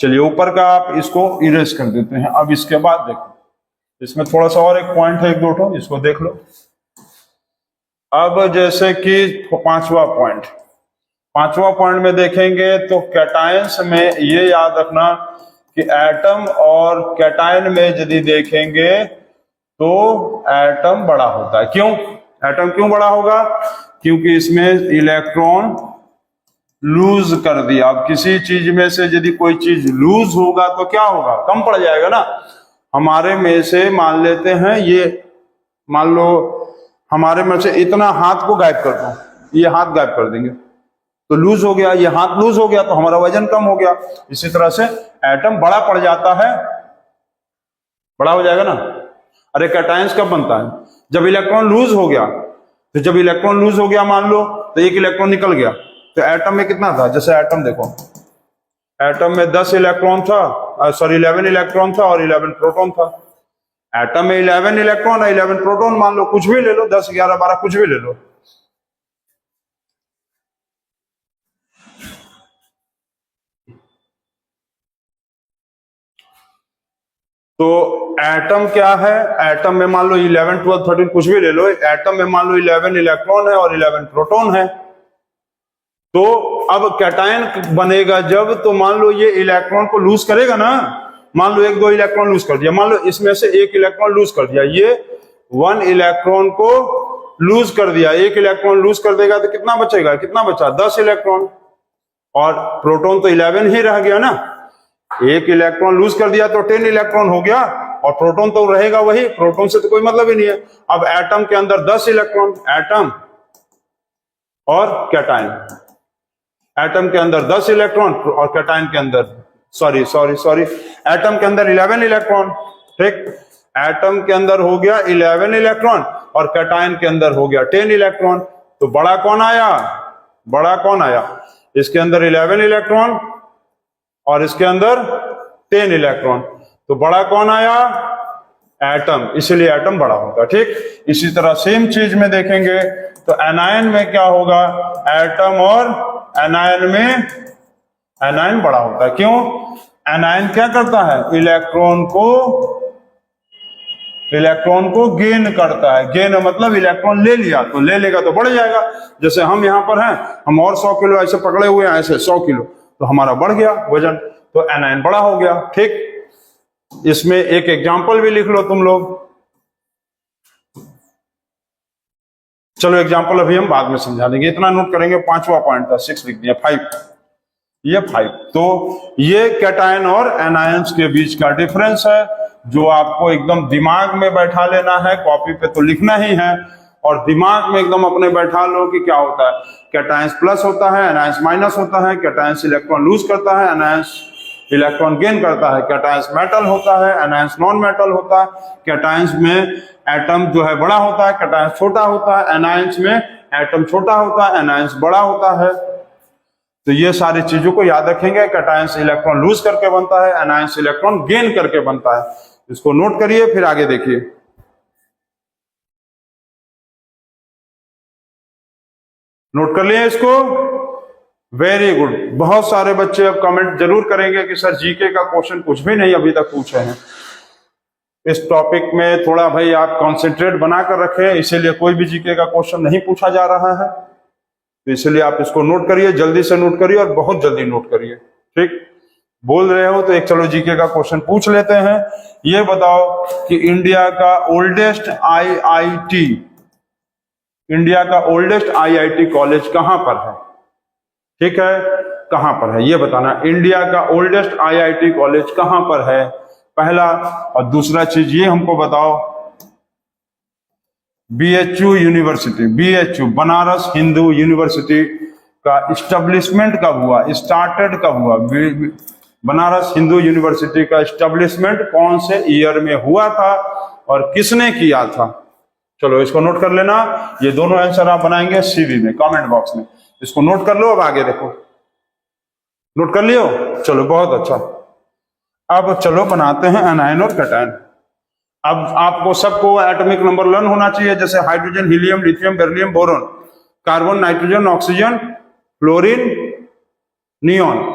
चलिए ऊपर का आप इसको इरेज कर देते हैं। अब इसके बाद देखो, इसमें थोड़ा सा और एक पॉइंट है, एक दो ठो, इसको देख लो। अब जैसे कि पांचवा पॉइंट में देखेंगे तो कैटायंस में ये याद रखना कि एटम और कैटायन में यदि देखेंगे तो एटम बड़ा होता है। क्यों? एटम क्यों बड़ा होगा? क्योंकि इसमें इलेक्ट्रॉन लूज कर दिया। अब किसी चीज में से यदि कोई चीज लूज होगा तो क्या होगा? कम पड़ जाएगा ना। हमारे में से मान लेते हैं, ये मान लो हमारे में से इतना हाथ को गायब कर दो, ये हाथ गायब कर देंगे तो लूज हो गया, ये हाथ लूज हो गया तो हमारा वजन कम हो गया। इसी तरह से एटम बड़ा पड़ जाता है, बड़ा हो जाएगा ना। अरे कैटायंस कब बनता है? जब इलेक्ट्रॉन लूज हो गया। तो जब इलेक्ट्रॉन लूज हो गया मान लो, तो एक इलेक्ट्रॉन निकल गया, तो एटम में कितना था? जैसे एटम देखो, एटम में 10 इलेक्ट्रॉन था, सॉरी 11 इलेक्ट्रॉन था और 11 प्रोटॉन था। एटम में 11 इलेक्ट्रॉन और 11 प्रोटॉन, मान लो कुछ भी ले लो, 10 11 12 कुछ भी ले लो। तो एटम क्या है? एटम में मान लो 11 12 13 कुछ भी ले लो, एटम में मान लो 11 इलेक्ट्रॉन है और 11 प्रोटॉन है। तो अब कैटायन बनेगा जब, तो मान लो ये इलेक्ट्रॉन को लूज करेगा ना, मान लो 1 2 इलेक्ट्रॉन लूज कर दिया, मान लो इसमें से 1 इलेक्ट्रॉन लूज कर दिया, ये 1 इलेक्ट्रॉन को लूज कर दिया, 1 इलेक्ट्रॉन लूज कर देगा तो कितना बचेगा? कितना बचा? 10 इलेक्ट्रॉन। और प्रोटॉन तो 11 ही रह गया ना। 1 इलेक्ट्रॉन लूज कर दिया तो 10 इलेक्ट्रॉन हो गया, और प्रोटॉन तो रहेगा वही, प्रोटॉन से तो कोई मतलब ही नहीं है। अब एटम के अंदर 10 इलेक्ट्रॉन, एटम और कैटायन, एटम के अंदर 10 इलेक्ट्रॉन और कैटायन के अंदर सॉरी एटम के अंदर 11 इलेक्ट्रॉन। ठीक, एटम के अंदर हो गया 11 इलेक्ट्रॉन और कैटायन के अंदर हो गया 10 इलेक्ट्रॉन। तो बड़ा कौन आया? बड़ा कौन आया? इसके अंदर 11 इलेक्ट्रॉन और इसके अंदर 10 इलेक्ट्रॉन, तो बड़ा कौन आया? एटम, इसलिए एटम बड़ा होगा। ठीक, इसी तरह सेम चीज में देखेंगे तो एनायन में क्या होगा? एटम और एनायन में, एनायन बड़ा होता है। क्यों? एनायन क्या करता है? इलेक्ट्रॉन को गेन करता है। गेन मतलब इलेक्ट्रॉन ले लिया, तो ले लेगा तो बढ़ जाएगा। जैसे हम यहां पर हैं, हम और 100 किलो ऐसे पकड़े हुए हैं, ऐसे 100 किलो, तो हमारा बढ़ गया वजन, तो एनायन बड़ा हो गया। ठीक, इसमें एक एग्जांपल भी लिख लो तुम लोग। चलो एग्जांपल अभी हम बाद में समझा देंगे, इतना नोट करेंगे। 5वां पॉइंट था, 6 लिख दिया, 5, ये 5। तो ये कैटायन और एनायंस के बीच का डिफरेंस है, जो आपको एकदम दिमाग में बैठा लेना है। कॉपी पे तो लिखना ही है, और दिमाग में एकदम अपने बैठा लो कि क्या होता है। कैटायंस प्लस होता है, एनायंस माइनस होता है। कैटायंस इलेक्ट्रॉन लूज करता है, एनायंस इलेक्ट्रॉन गेन करता है। कैटायंस मेटल होता है, एनायंस नॉन मेटल होता है। कैटायंस में एटम जो है बड़ा होता है, कैटायंस छोटा होता है। एनायंस में एटम छोटा होता है, एनायंस बड़ा होता है। तो ये सारी चीजों को याद रखेंगे। कैटायंस इलेक्ट्रॉन लूज करके बनता है, एनायंस इलेक्ट्रॉन गेन करके बनता है। इसको नोट करिए, फिर आगे देखिए। नोट कर लिए इसको? Very good. बहुत सारे बच्चे अब कमेंट जरूर करेंगे कि सर जीके का क्वेश्चन कुछ भी नहीं अभी तक पूछे हैं। इस टॉपिक में थोड़ा भाई आप कंसंट्रेट बनाकर रखें, इसीलिए कोई भी जीके का क्वेश्चन नहीं पूछा जा रहा है। तो इसलिए आप इसको नोट करिए, जल्दी से नोट करिए और बहुत जल्दी नोट करिए। ठीक, बोल रहे हो तो एक चलो जीके का क्वेश्चन पूछ लेते हैं। ये बताओ कि इंडिया का ओल्डेस्ट आईआईटी, इंडिया का ओल्डेस्ट आईआईटी कॉलेज कहां पर है? ठीक है, कहां पर है ये बताना। इंडिया का ओल्डेस्ट आईआईटी कॉलेज कहां पर है, पहला। और दूसरा चीज ये हमको बताओ, BHU university, BHU Banaras Hindu university का इस्टेब्लिशमेंट कब हुआ, स्टार्टेड कब हुआ? बनारस हिंदू यूनिवर्सिटी का इस्टेब्लिशमेंट कौन से ईयर में हुआ था और किसने किया था? चलो इसको नोट कर लेना। ये दोनों आंसर आप बनाएंगे सीवी में, कमेंट बॉक्स में। इसको नोट कर लो। अब आगे देखो, नोट कर लियो? चलो बहुत अच्छा। अब चलो बनाते हैं एनायन और कैटायन। अब आपको सबको एटॉमिक नंबर लर्न होना चाहिए, जैसे hydrogen, helium, lithium, beryllium, boron, carbon, nitrogen, oxygen, fluorine, neon,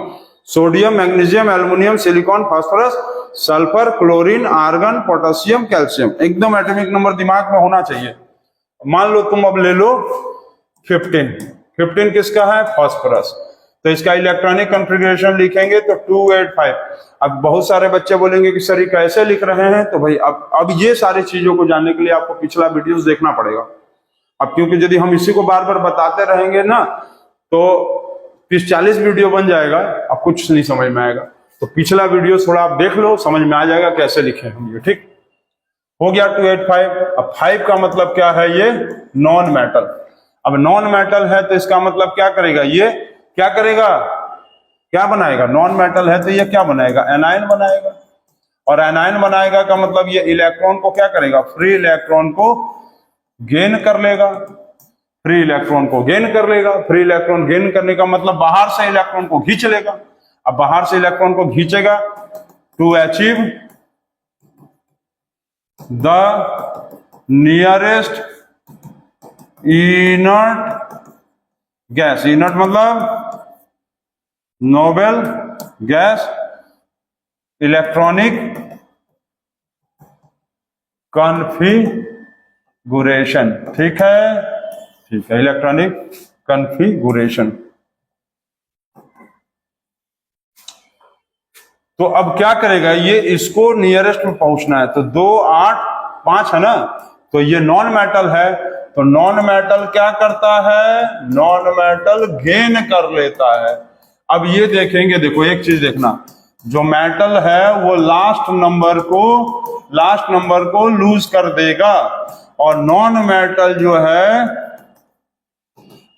sodium, magnesium, aluminium, silicon, phosphorus, sulphur, chlorine, argon, potassium, calcium. एकदम एटॉमिक नंबर दिमाग में होना चाहिए। मान लो तुम अब ले लो 15 किसका है? फास्फोरस। तो इसका इलेक्ट्रॉनिक कॉन्फ़िगरेशन लिखेंगे तो 285। अब बहुत सारे बच्चे बोलेंगे कि सर ये कैसे लिख रहे हैं, तो भाई अब ये सारी चीजों को जानने के लिए आपको पिछला वीडियोस देखना पड़ेगा। अब क्योंकि यदि हम इसी को बार बार बताते रहेंगे ना तो 30-40 वीडियो बन जाएगा, अब कुछ नहीं समझ में आएगा। तो पिछला वीडियो थोड़ा आप देख लो, समझ में आ जाएगा कैसे लिखे हम ये। ठीक हो गया 285। अब 5 का मतलब क्या है, ये नॉन मेटल। अब नॉन मेटल है तो इसका मतलब क्या करेगा, ये क्या करेगा, क्या बनाएगा, नॉन मेटल है तो ये क्या बनाएगा, एनायन बनाएगा। और एनायन बनाएगा का मतलब ये इलेक्ट्रॉन को क्या करेगा, फ्री इलेक्ट्रॉन को गेन कर लेगा, फ्री इलेक्ट्रॉन को गेन कर लेगा। फ्री इलेक्ट्रॉन गेन करने का मतलब बाहर से इलेक्ट्रॉन को खींच लेगा। अब बाहर से इलेक्ट्रॉन को खींचेगा to achieve the nearest inert gas. Inert मतलब नोबल गैस इलेक्ट्रॉनिक कॉन्फ़िगरेशन। ठीक है, ठीक है, इलेक्ट्रॉनिक कॉन्फ़िगरेशन। तो अब क्या करेगा ये, इसको नियरेस्ट में पहुंचना है तो 2, 8, 5 है ना, तो ये नॉन मेटल है। तो नॉन मेटल क्या करता है, नॉन मेटल गेन कर लेता है। अब ये देखेंगे, देखो एक चीज देखना, जो मेटल है वो लास्ट नंबर को लूज कर देगा, और नॉन मेटल जो है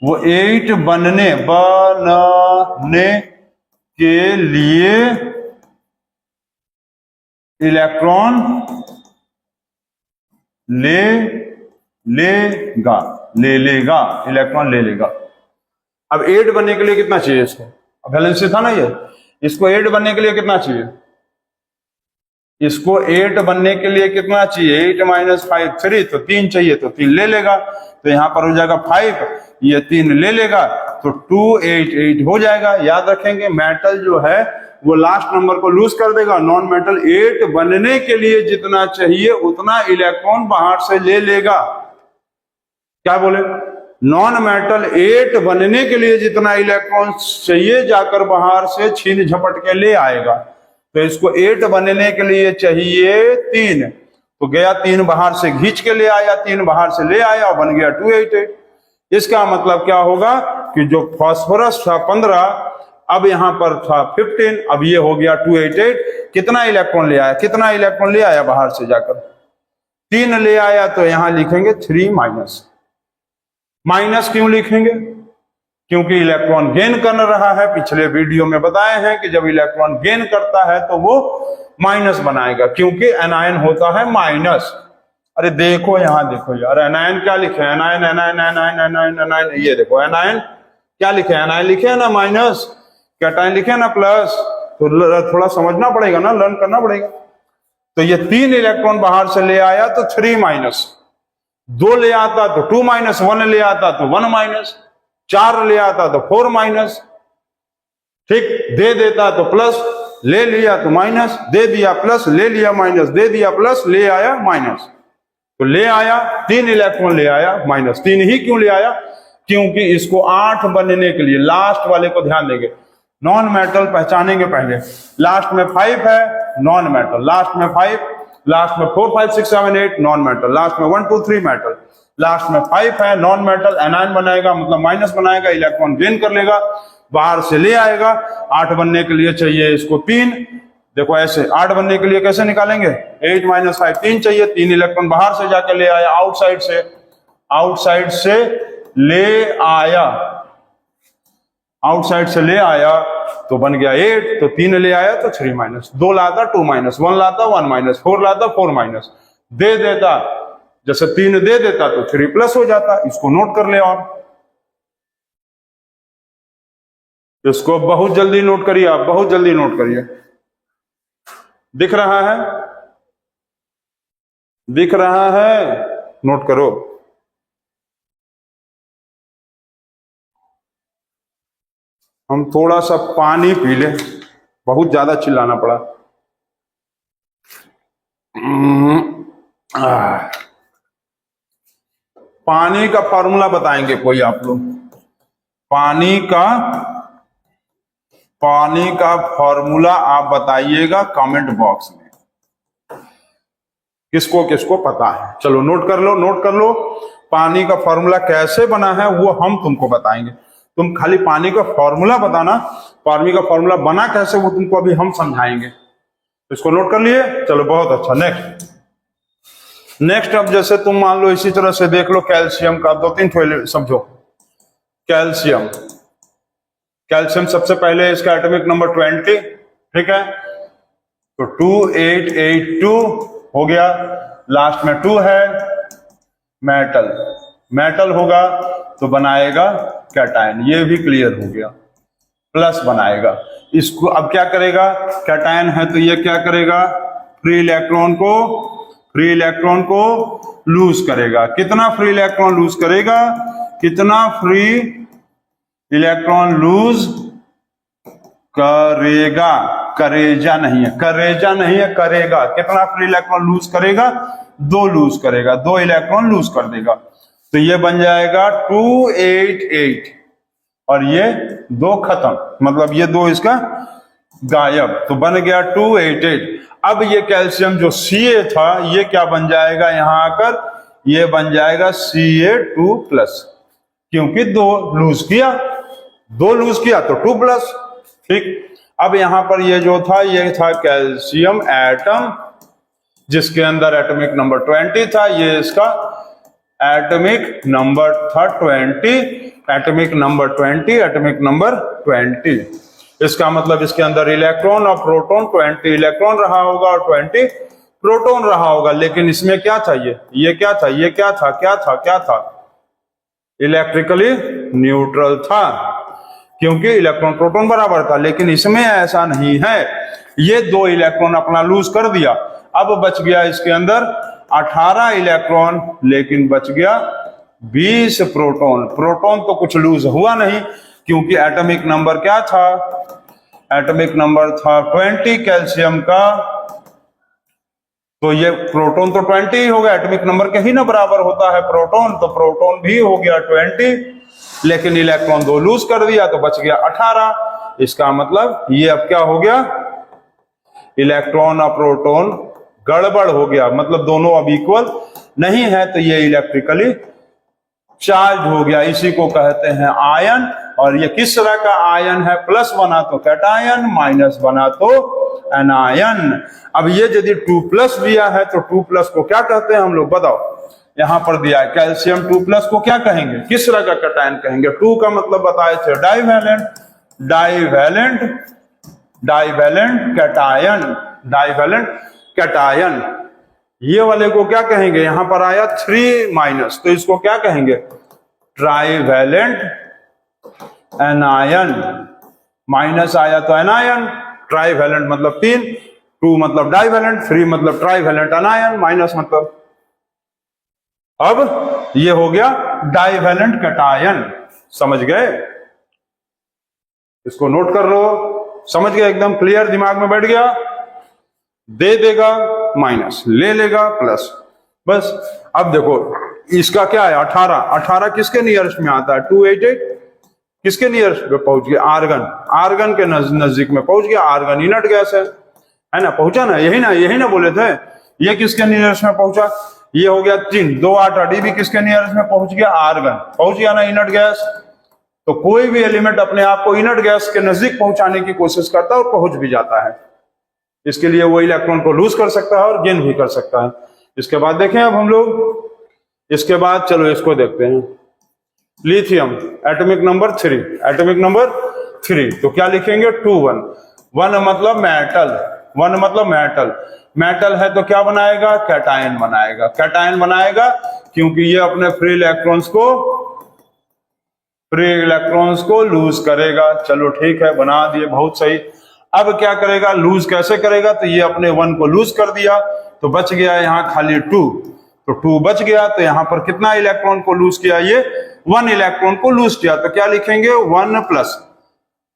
वो 8 बनने के लिए इलेक्ट्रॉन ले लेगा इलेक्ट्रॉन ले लेगा। अब 8 बनने के लिए कितना चाहिए इसको, अब बैलेंस था ना ये, इसको 8 बनने के लिए कितना चाहिए, इसको 8 बनने के लिए कितना चाहिए, 8 - 5 3, तो 3 चाहिए तो 3 ले लेगा, तो यहां पर हो जाएगा 5, ये 3 ले लेगा तो 288 हो जाएगा। याद रखेंगे मेटल जो है वो लास्ट नंबर को लूज कर देगा, नॉन मेटल 8 बनने के लिए जितना चाहिए उतना इलेक्ट्रॉन बाहर से ले लेगा। क्या बोले, नॉन मेटल 8 बनने के लिए जितना इलेक्ट्रॉन चाहिए जाकर बाहर से छीन झपट के ले आएगा। तो इसको 8 बनने के लिए चाहिए 3, तो गया 3 बाहर से खींच के ले आया, 3 बाहर से ले आया और बन गया 288। इसका मतलब क्या होगा कि जो फास्फोरस था 15, अब यहां पर था 15, अब ये हो गया 288। कितना इलेक्ट्रॉन ले आया, कितना इलेक्ट्रॉन ले आया बाहर से जाकर, 3 ले आया, तो यहां लिखेंगे 3 माइनस। माइनस क्यों लिखेंगे, क्योंकि इलेक्ट्रॉन गेन कर रहा है। पिछले वीडियो में बताए हैं कि जब इलेक्ट्रॉन गेन करता है तो वो माइनस बनाएगा, क्योंकि एनायन होता है माइनस। अरे देखो यहां देखो यार, एनायन क्या लिखे, anion anion anion anion anion, ये देखो एनायन क्या लिखे, एनायन लिखे है ना माइनस, कैटायन लिखे ना प्लस। तो थोड़ा समझना पड़ेगा ना, लर्न करना पड़ेगा। तो ये 3 इलेक्ट्रॉन बाहर से ले आया तो 3 माइनस, 2 ले आता तो 2 माइनस, 1 ले आता तो 1 माइनस, 4 ले आता तो 4 माइनस। ठीक, दे देता तो प्लस, ले लिया तो माइनस, दे दिया प्लस, ले लिया माइनस, दे दिया प्लस, ले आया माइनस। तो ले आया 3 इलेक्ट्रॉन ले आया माइनस। 3 ही क्यों ले आया, क्योंकि इसको 8 बनने के लिए, लास्ट वाले को ध्यान देंगे, नॉन मेटल पहचानेंगे पहले। लास्ट में 5 है नॉन मेटल, लास्ट में 5, लास्ट में 4 5 6 7 8 नॉन मेटल, लास्ट में 1 2 3 मेटल, लास्ट में 5 है नॉन मेटल। एनायन बनाएगा मतलब माइनस बनाएगा, इलेक्ट्रॉन गेन कर लेगा, बाहर से ले आएगा। 8 बनने के लिए चाहिए इसको 3, देखो ऐसे 8 बनने के लिए कैसे निकालेंगे, 8 - 5 3 चाहिए, 3 इलेक्ट्रॉन बाहर से जाकर ले आया, आउटसाइड से ले आया, आउटसाइड से ले आया तो बन गया 8, तो 3 ले आया तो 3 माइनस, 2 लाता 2 माइनस, 1 लाता 1 माइनस, 4 लाता 4 माइनस, दे देता, जैसे 3 दे देता तो 3 प्लस हो जाता। इसको नोट कर ले, और इसको बहुत जल्दी नोट करिए, आप बहुत जल्दी नोट करिए। दिख रहा है, दिख रहा है, नोट करो। हम थोड़ा सा पानी पी ले, बहुत ज्यादा चिल्लाना पड़ा। पानी का फॉर्मूला बताएंगे कोई आप लोग, पानी का पानी का फॉर्मूला आप बताइएगा कमेंट बॉक्स में, किसको किसको पता है। चलो नोट कर लो, नोट कर लो। पानी का फॉर्मूला कैसे बना है वो हम तुमको बताएंगे, तुम खाली पानी का फॉर्मूला बताना, पानी का फॉर्मूला बना कैसे वो तुमको अभी हम समझाएंगे। इसको नोट कर लिए, चलो बहुत अच्छा। नेक्स्ट अब जैसे तुम मान लो इसी तरह से देख लो कैल्शियम का, 2-3 समझो। कैल्शियम सबसे पहले इसका एटॉमिक नंबर 20, ठीक है, तो 2882 हो गया, लास्ट में 2 है। मेटल होगा तो बनाएगा कैटायन, ये भी क्लियर हो गया, प्लस बनाएगा। इसको अब क्या करेगा, कैटायन है तो ये क्या करेगा, फ्री इलेक्ट्रॉन को लूज करेगा। कितना फ्री इलेक्ट्रॉन लूज करेगा, कितना फ्री इलेक्ट्रॉन लूज करेगा, करेजा नहीं है, करेगा। कितना फ्री इलेक्ट्रॉन लूज करेगा, 2 लूज करेगा, 2 इलेक्ट्रॉन लूज कर देगा। तो ये बन जाएगा 288 और ये 2 खत्म, मतलब ये 2 इसका गायब, तो बन गया 288। अब ये कैल्शियम जो Ca था ये क्या बन जाएगा, यहां आकर ये बन जाएगा Ca2+, क्योंकि 2 लूज किया तो 2+, ठीक। अब यहां पर ये जो था ये था कैल्शियम एटम, जिसके अंदर एटॉमिक नंबर 20 था, ये इसका एटॉमिक नंबर था 20, एटॉमिक नंबर 20। इसका मतलब इसके अंदर इलेक्ट्रॉन और प्रोटॉन, 20 इलेक्ट्रॉन रहा होगा और 20 प्रोटॉन रहा होगा। लेकिन इसमें क्या था, ये क्या था, इलेक्ट्रिकली न्यूट्रल था, क्योंकि इलेक्ट्रॉन प्रोटॉन बराबर था। लेकिन इसमें ऐसा नहीं है, ये 2 इलेक्ट्रॉन अपना लूज कर दिया। अब बच गया इसके अंदर 18 इलेक्ट्रॉन, लेकिन बच गया 20 प्रोटॉन तो कुछ लूज हुआ नहीं, क्योंकि एटॉमिक नंबर क्या था, एटॉमिक नंबर था 20 कैल्शियम का, तो ये प्रोटॉन तो 20 ही हो गया, एटॉमिक नंबर के ही ना बराबर होता है प्रोटॉन, तो प्रोटॉन भी हो गया 20, लेकिन इलेक्ट्रॉन 2 लूज कर दिया तो बच गया 18। इसका मतलब ये अब क्या हो गया, इलेक्ट्रॉन और प्रोटॉन गड़बड़ हो गया, मतलब दोनों अब इक्वल नहीं है, तो ये इलेक्ट्रिकली चार्ज हो गया। इसी को कहते हैं आयन। और ये किस तरह का आयन है, प्लस बना तो कैटायन, माइनस बना तो एनायन। अब ये यदि 2+ दिया है तो 2+ को क्या कहते हैं हम लोग, बताओ। यहां पर दिया है कैल्शियम 2+ को क्या कहेंगे, किस तरह का कैटायन कहेंगे। 2 का मतलब बताए थे डाइवैलेंट कैटायन। ये वाले को क्या कहेंगे, यहां पर आया 3- तो इसको क्या कहेंगे, ट्राइवैलेंट एनायन। माइनस आया तो एनायन, ट्राइवैलेंट मतलब 3, 2 मतलब डाइवैलेंट, 3 मतलब ट्राइवैलेंट एनायन, माइनस मतलब। अब ये हो गया डाइवैलेंट कैटायन, समझ गए। इसको नोट कर लो, समझ गए, एकदम क्लियर, दिमाग में बैठ गया। दे देगा माइनस, ले लेगा प्लस, बस। अब देखो इसका क्या है, 18 किसके नियरेस्ट में आता है, 288 किसके नियरेस्ट पे पहुंच गया, आर्गन के नजदीक में पहुंच गया। आर्गन इनर्ट गैस है ना, पहुंचा ना, यही ना बोले थे। ये किसके नियरेस्ट में पहुंचा, ये हो गया 3, 2 8 भी किसके नियरेस्ट में पहुंच गया, आर्गन पहुंच गया ना, इनर्ट गैस। तो कोई भी एलिमेंट अपने आप को इनर्ट गैस के नजदीक पहुंचाने की कोशिश करता है और पहुंच भी जाता है। इसके लिए वो इलेक्ट्रॉन को लूज कर सकता है और गेन भी कर सकता है। इसके बाद देखें अब हम लोग, इसके बाद चलो इसको देखते हैं। लिथियम एटॉमिक नंबर 3, तो क्या लिखेंगे, 2-1 मतलब मेटल है तो क्या बनाएगा, कैटायन बनाएगा, क्योंकि ये अपने फ्री इलेक्ट्रॉन्स को लूज करेगा। चलो ठीक है, बना दिए, बहुत सही। अब क्या करेगा, लूज कैसे करेगा, तो ये अपने 1 को लूज कर दिया तो बच गया यहाँ खाली 2, तो 2 बच गया। तो यहाँ पर कितना इलेक्ट्रॉन को लूज किया, ये 1 इलेक्ट्रॉन को लूज किया। तो क्या लिखेंगे, 1 प्लस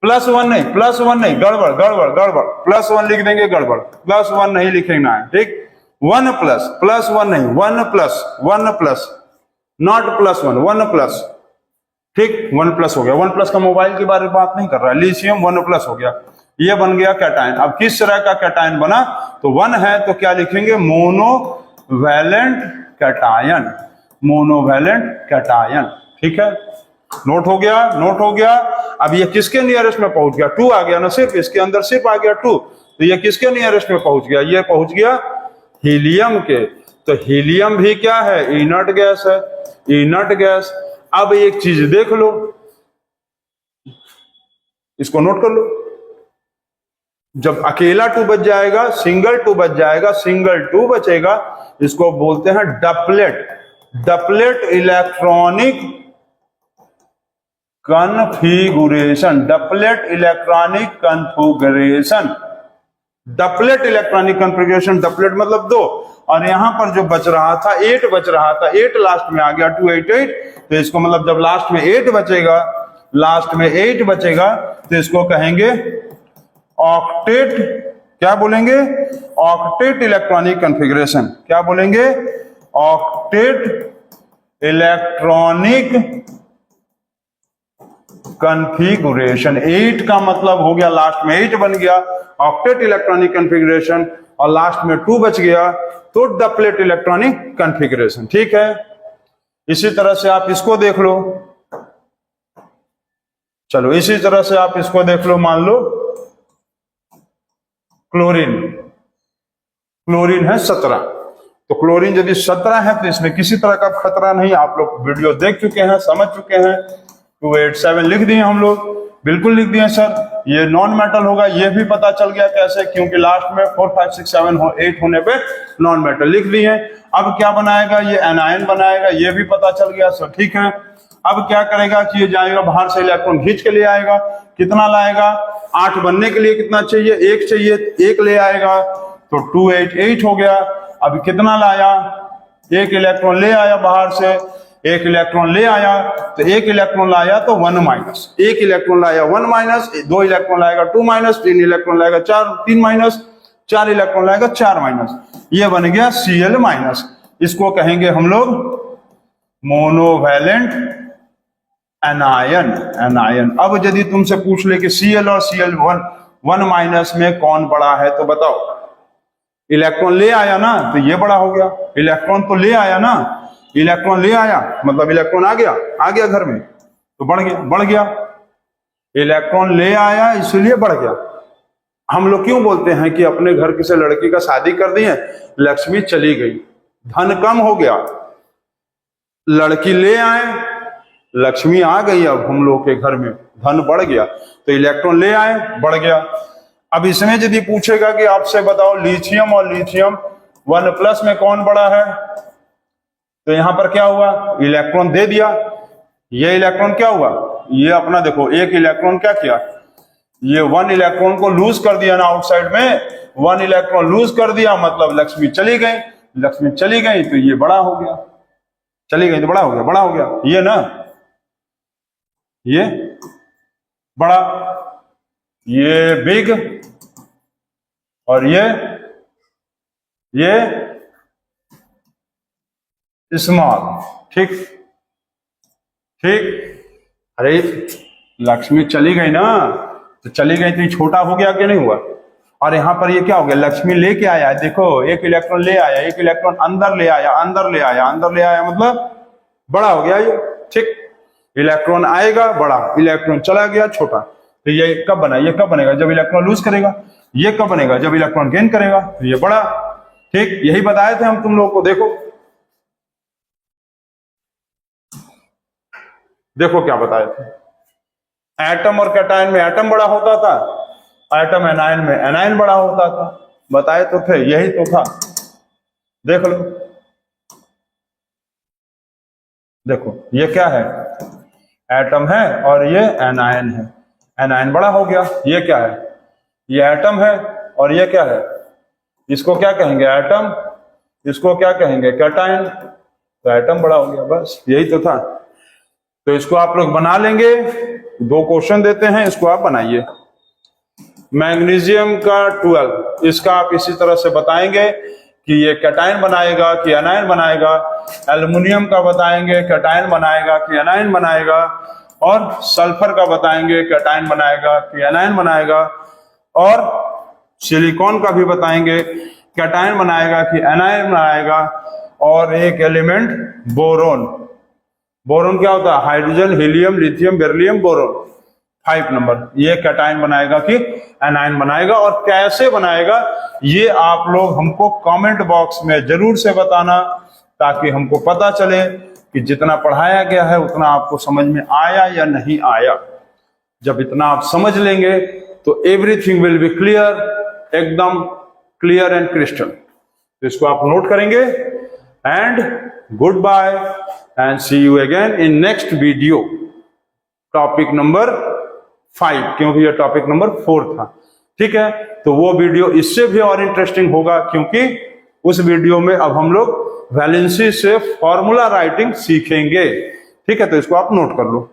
1 नहीं, गड़बड़, +1 लिख देंगे, गड़बड़, +1 नहीं लिखेना है, ठीक। 1 +1 नहीं, 1 प्लस, नॉट +1, 1 प्लस, ठीक, 1+ हो गया। 1+ का मोबाइल के बारे में बात नहीं कर रहा है, लिथियम 1+ हो गया, ये बन गया कैटायन। अब किस तरह का कैटायन बना, तो 1 है तो क्या लिखेंगे, मोनोवैलेंट कैटायन, मोनोवैलेंट कैटायन। ठीक है, नोट हो गया, नोट हो गया। अब ये किसके नियरेस्ट में पहुंच गया, 2 आ गया ना, सिर्फ इसके अंदर सिर्फ आ गया 2, तो ये किसके नियरेस्ट में पहुंच गया, ये पहुंच गया हीलियम के। तो हीलियम भी क्या है, इनर्ट गैस है, इनर्ट गैस। अब एक चीज देख लो, इसको नोट कर लो, जब अकेला 2 बच जाएगा, सिंगल 2 बच जाएगा, सिंगल 2 बचेगा, इसको बोलते हैं duplet, duplet electronic configuration, duplet electronic configuration, duplet electronic configuration, duplet मतलब 2, और यहां पर जो बच रहा था 8 बच रहा था, 8 लास्ट में आ गया 288, तो इसको मतलब जब लास्ट में 8 बचेगा, लास्ट में 8 बचेगा, तो इसको कहेंगे ऑक्टेट, क्या बोलेंगे, ऑक्टेट इलेक्ट्रॉनिक कन्फिगुरेशन, क्या बोलेंगे, ऑक्टेट इलेक्ट्रॉनिक कन्फिगुरेशन। 8 का मतलब हो गया लास्ट में 8 बन गया, ऑक्टेट इलेक्ट्रॉनिक कन्फिगुरेशन, और लास्ट में 2 बच गया, तो डपलेट इलेक्ट्रॉनिक कन्फिगुरेशन। ठीक है, इसी तरह से आप इसको देख लो, चलो इसी तरह से आप इसको देख लो, मान लो क्लोरीन, क्लोरीन है 17, तो क्लोरीन यदि 17 है तो इसमें किसी तरह का खतरा नहीं, आप लोग वीडियो देख चुके हैं, समझ चुके हैं। 287 लिख दिए हम लोग, बिल्कुल लिख दिए सर, ये नॉन मेटल होगा, ये भी पता चल गया कैसे, क्योंकि लास्ट में 4 5 6 7 8 होने पे नॉन मेटल लिख दिए। अब क्या बनाएगा, ये एनायन बनाएगा, ये भी पता चल गया सर। ठीक है, अब क्या करेगा कि ये जाएगा बाहर से इलेक्ट्रॉन खींच के ले आएगा, कितना लाएगा, 8 बनने के लिए कितना चाहिए, 1 चाहिए, 1 ले आएगा, तो 288 हो गया। अब कितना लाया, 1 इलेक्ट्रॉन ले आया बाहर से, 1 इलेक्ट्रॉन ले आया, तो 1 इलेक्ट्रॉन लाया तो 1 माइनस, 1 इलेक्ट्रॉन लाया 1 माइनस, 2 इलेक्ट्रॉन लाएगा 2 माइनस, 3 इलेक्ट्रॉन लाएगा 3 माइनस, 4 इलेक्ट्रॉन लाएगा 4 माइनस, ये बन गया Cl माइनस। इसको कहेंगे हम लोग मोनोवैलेंट एनायन, एनायन। अब यदि तुमसे पूछ ले कि Cl और Cl 1 माइनस में कौन बड़ा है, तो बताओ, इलेक्ट्रॉन ले आया ना, तो ये बड़ा हो गया, इलेक्ट्रॉन तो ले आया ना, इलेक्ट्रॉन ले आया मतलब इलेक्ट्रॉन आ गया घर में, तो बढ़ गया, इलेक्ट्रॉन ले आया इसलिए बढ़ गया। हम लोग क्यों बोलते हैं कि अपने घर किसी लड़की का शादी कर दिए, लक्ष्मी चली गई, धन कम हो गया, लड़की ले आए, लक्ष्मी आ गई, अब हम लोग के घर में धन बढ़ गया, तो इलेक्ट्रॉन ले आए, बढ़ गया। अब इसमें यदि पूछेगा कि आपसे बताओ लिथियम और लिथियम 1+ में कौन बड़ा है, तो यहां पर क्या हुआ, इलेक्ट्रॉन दे दिया, ये इलेक्ट्रॉन क्या हुआ, ये अपना देखो, 1 इलेक्ट्रॉन क्या किया, ये 1 इलेक्ट्रॉन को लूज कर दिया ना, आउटसाइड में 1 इलेक्ट्रॉन लूज कर दिया, मतलब लक्ष्मी चली गई, लक्ष्मी चली गई तो ये बड़ा हो गया, चली गई तो बड़ा हो गया, ये ना, ये बड़ा, ये बिग, और ये स्मॉल। ठीक ठीक, अरे लक्ष्मी चली गई ना, तो चली गई तो ये छोटा हो गया कि नहीं हुआ, और यहां पर ये क्या हो गया, लक्ष्मी लेके आया, देखो 1 इलेक्ट्रॉन ले आया, 1 इलेक्ट्रॉन अंदर ले आया, अंदर ले आया मतलब बड़ा हो गया ये। ठीक, इलेक्ट्रॉन आएगा बड़ा, इलेक्ट्रॉन चला गया छोटा, तो ये कब बना, ये कब बनेगा, जब इलेक्ट्रॉन लूज करेगा, ये कब बनेगा, जब इलेक्ट्रॉन गेन करेगा, तो ये बड़ा। ठीक, यही बताए थे हम तुम लोग को, देखो क्या बताए थे, एटम और कैटायन में एटम बड़ा होता था, एटम एनायन में एनायन बड़ा होता था, बताए तो थे, यही तो था। देख लो, देखो ये क्या है, एटम है और ये एनायन है, एनायन बड़ा हो गया, ये क्या है, ये एटम है, और ये क्या है, इसको क्या कहेंगे, एटम, इसको क्या कहेंगे, कैटायन, तो एटम बड़ा हो गया, बस यही तो था। तो इसको आप लोग बना लेंगे, 2 क्वेश्चन देते हैं, इसको आप बनाइए। मैग्नीशियम का 12, इसका आप इसी तरह से बताएंगे कि ये कैटायन बनाएगा कि एनायन बनाएगा, एल्युमिनियम का बताएंगे कैटायन बनाएगा कि एनायन बनाएगा, और सल्फर का बताएंगे, कैटायन बनाएगा कि एनायन बनाएगा, और सिलिकॉन का भी बताएंगे, कैटायन बनाएगा कि एनायन बनाएगा, और एक एलिमेंट बोरोन। बोरोन क्या होता है? Hydrogen, helium, lithium, beryllium, boron. 5 number, ये कैटायन बनाएगा कि एनायन बनाएगा, और कैसे बनाएगा ये आप लोग हमको कमेंट बॉक्स में जरूर से बताना, ताकि हमको पता चले कि जितना पढ़ाया गया है उतना आपको समझ में आया या नहीं आया। जब इतना आप समझ लेंगे तो एवरीथिंग विल बी क्लियर, एकदम क्लियर एंड क्रिस्टल। तो इसको आप नोट करेंगे, and goodbye and see you again in next video, topic number 5, क्योंकि ये टॉपिक नंबर 4 था। ठीक है, तो वो वीडियो इससे भी और इंटरेस्टिंग होगा, क्योंकि उस वीडियो में अब हम लोग वैलेंसी से फॉर्मूला राइटिंग सीखेंगे। ठीक है, तो इसको आप नोट कर लो।